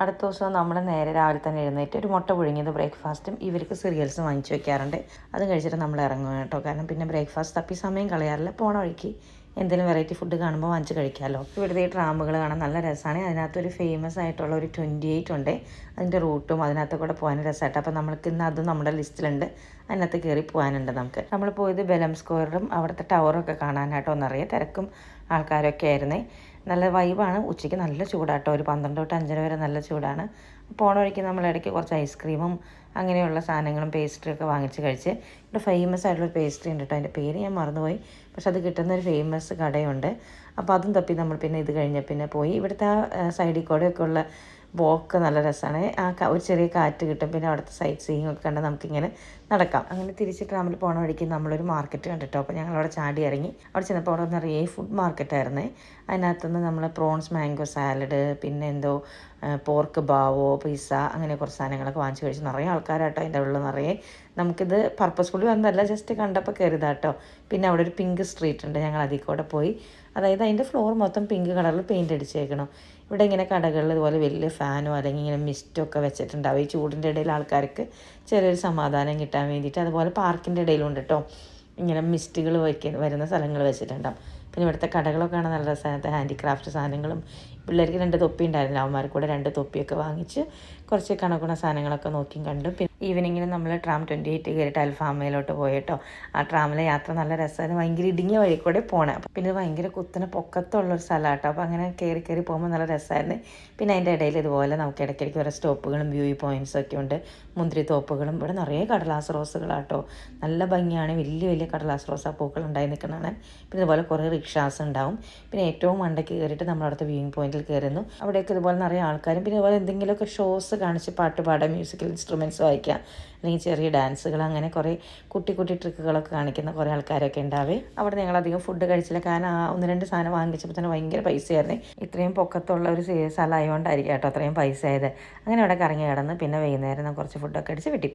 അടുത്ത ദിവസം നമ്മൾ നേരെ രാവിലെ തന്നെ എഴുന്നേറ്റ് ഒരു മുട്ട പുഴുങ്ങിയത് ബ്രേക്ക്ഫാസ്റ്റും ഇവർക്ക് സീരിയൽസും വാങ്ങിച്ച് വെക്കാറുണ്ട്. അതും കഴിച്ചിട്ട് നമ്മൾ ഇറങ്ങും കേട്ടോ. കാരണം പിന്നെ ബ്രേക്ക്ഫാസ്റ്റ് തപ്പി സമയം കളയാറില്ല. പോണ വഴിക്ക് എന്തെങ്കിലും വെറൈറ്റി ഫുഡ് കാണുമ്പോൾ വാങ്ങിച്ച് കഴിക്കാമല്ലോ. ഇവിടുത്തെ ഈ ട്രാമുകൾ കാണാൻ നല്ല രസമാണ്. അതിനകത്തൊരു ഫേമസ് ആയിട്ടുള്ള ഒരു 28 ഉണ്ട്. അതിൻ്റെ റൂട്ടും അതിനകത്ത് കൂടെ പോകാൻ രസമായിട്ട്. അപ്പോൾ നമ്മൾക്ക് ഇന്ന് അതും നമ്മുടെ ലിസ്റ്റിലുണ്ട്. അതിനകത്ത് കയറി പോകാനുണ്ട് നമുക്ക്. നമ്മൾ പോയത് ബെലം സ്ക്വയറും അവിടുത്തെ ടവറൊക്കെ കാണാനായിട്ടോ നിറയെ തിരക്കും ആൾക്കാരൊക്കെ ആയിരുന്നേ. നല്ല വൈബാണ്. ഉച്ചയ്ക്ക് നല്ല ചൂടാട്ടോ. ഒരു 12 തൊട്ട് 5 വരെ നല്ല ചൂടാണ്. പോണ വഴിക്ക് നമ്മൾ ഇടയ്ക്ക് കുറച്ച് ഐസ്ക്രീമും അങ്ങനെയുള്ള സാധനങ്ങളും പേസ്ട്രിയൊക്കെ വാങ്ങിച്ച് കഴിച്ച്. ഇവിടെ ഫേമസ് ആയിട്ടുള്ളൊരു പേസ്ട്രി ഉണ്ട് കേട്ടോ. അതിൻ്റെ പേര് ഞാൻ മറന്നുപോയി. പക്ഷെ അത് കിട്ടുന്നൊരു ഫേമസ് കടയുണ്ട്. അപ്പോൾ അതും തപ്പി നമ്മൾ പിന്നെ ഇത് കഴിഞ്ഞ പിന്നെ പോയി. ഇവിടുത്തെ ആ സൈഡിൽ കൂടെയൊക്കെ ഉള്ള വോക്ക് നല്ല രസമാണ്. ഒരു ചെറിയ കാറ്റ് കിട്ടും. പിന്നെ അവിടുത്തെ സൈറ്റ് സീയിങ് ഒക്കെ കണ്ട് നമുക്കിങ്ങനെ നടക്കാം. അങ്ങനെ തിരിച്ച് ട്രാമിൽ പോണ വഴിക്ക് നമ്മളൊരു മാർക്കറ്റ് കണ്ടിട്ടോ. അപ്പോൾ ഞങ്ങളവിടെ ചാടി ഇറങ്ങി. അവിടെ ചെന്നപ്പോൾ അവിടെ നിറയെ ഫുഡ് മാർക്കറ്റായിരുന്നേ. അതിനകത്തുനിന്ന് നമ്മൾ പ്രോൺസ് മാംഗോ സാലഡ്, പിന്നെ എന്തോ പോർക്ക് ബാവോ, പിസ്സ, അങ്ങനെ കുറച്ച് സാധനങ്ങളൊക്കെ വാങ്ങിച്ച് കഴിച്ച് നിറയെ ആൾക്കാരാട്ടോ. അതിൻ്റെ ഉള്ളിൽ നിറയെ. നമുക്കിത് പർപ്പസ്ഫുള്ളി വന്നതല്ല, ജസ്റ്റ് കണ്ടപ്പോൾ കയറിയതാട്ടോ. പിന്നെ അവിടെ ഒരു പിങ്ക് സ്ട്രീറ്റ് ഉണ്ട്. ഞങ്ങൾ അതിൽ കൂടെ പോയി. അതായത് അതിൻ്റെ ഫ്ലോർ മൊത്തം പിങ്ക് കളറിൽ പെയിൻറ്റ് അടിച്ചേക്കണം. ഇവിടെ ഇങ്ങനെ കടകളിൽ ഇതുപോലെ വലിയ ഫാനോ അല്ലെങ്കിൽ ഇങ്ങനെ മിസ്റ്റൊക്കെ വെച്ചിട്ടുണ്ടാവും. ഈ ചൂടിൻ്റെ ഇടയിൽ ആൾക്കാർക്ക് ചെറിയൊരു സമാധാനം കിട്ടാൻ വേണ്ടിയിട്ട്. അതുപോലെ പാർക്കിൻ്റെ ഇടയിലുണ്ട് കേട്ടോ ഇങ്ങനെ മിസ്റ്റുകൾ വരുന്ന സ്ഥലങ്ങൾ വെച്ചിട്ടുണ്ടാവും. പിന്നെ ഇവിടുത്തെ കടകളൊക്കെ കാണാൻ നല്ല രസമായിട്ട് ഹാൻഡിക്രാഫ്റ്റ് സാധനങ്ങളും. പിള്ളേർക്ക് 2 തൊപ്പി ഉണ്ടായിരുന്നു. അവന്മാർക്ക് കൂടെ 2 തൊപ്പിയൊക്കെ വാങ്ങിച്ച് കുറച്ച് കണക്കുണ സാധനങ്ങളൊക്കെ നോക്കിയും കണ്ടു. പിന്നെ ഈവനിങ്ങിന് നമ്മൾ ട്രാം 28 കയറിയിട്ട് അൽഫാമയിലോട്ട് പോയിട്ടോ. ആ ട്രാമിലെ യാത്ര നല്ല രസമായിരുന്നു. ഭയങ്കര ഇടുങ്ങിയ വഴി കൂടെ പോണേ. പിന്നെ ഭയങ്കര കുത്തനെ പൊക്കത്തുള്ളൊരു സ്ഥലമാണ് കേട്ടോ. അപ്പോൾ അങ്ങനെ കയറി പോകുമ്പോൾ നല്ല രസമായിരുന്നു. പിന്നെ അതിൻ്റെ ഇടയിൽ ഇതുപോലെ നമുക്ക് ഇടയ്ക്കിടയ്ക്ക് ഓരോ സ്റ്റോപ്പുകളും വ്യൂ പോയിൻറ്റ്സൊക്കെ ഉണ്ട്. മുന്തിരി തോപ്പുകളും. ഇവിടെ നിറയെ കടലാസ് റോസുകളാട്ടോ. നല്ല ഭംഗിയാണ്. വലിയ വലിയ കടലാസ് റോസാ പൂക്കൾ ഉണ്ടായി നിൽക്കുന്നതാണ്. പിന്നെ ഇതുപോലെ കുറേ റിക്ഷാസ് ഉണ്ടാവും. പിന്നെ ഏറ്റവും മണ്ടയ്ക്ക് കയറിയിട്ട് നമ്മളവിടുത്തെ വ്യൂയിങ് പോയിന്റിൽ കയറുന്നു. അവിടെയൊക്കെ ഇതുപോലെ നിറയെ ആൾക്കാരും. പിന്നെ ഇതുപോലെ എന്തെങ്കിലുമൊക്കെ ഷോസ് കാണിച്ച് പാട്ട് പാടാം, മ്യൂസിക്കൽ ഇൻസ്ട്രുമെൻറ്റ്സ് വായിക്കാം, അല്ലെങ്കിൽ ചെറിയ ഡാൻസുകൾ, അങ്ങനെ കുറേ കുട്ടി ട്രിക്കുകളൊക്കെ കാണിക്കുന്ന കുറേ ആൾക്കാരൊക്കെ ഉണ്ടാവേ. അവിടെ ഞങ്ങളധികം ഫുഡ് കഴിച്ചില്ല. കാരണം 1-2 സാധനം വാങ്ങിച്ചപ്പോൾ തന്നെ ഭയങ്കര പൈസയായിരുന്നു. ഇത്രയും പൊക്കത്തുള്ള ഒരു സ്ഥലമായതുകൊണ്ടായിരിക്കും കേട്ടോ അത്രയും പൈസ ആയത്. അങ്ങനെ അവിടെ കറങ്ങി കിടന്ന് പിന്നെ വൈകുന്നേരം കുറച്ച് ഫുഡൊക്കെ അടിച്ച് വെട്ടി.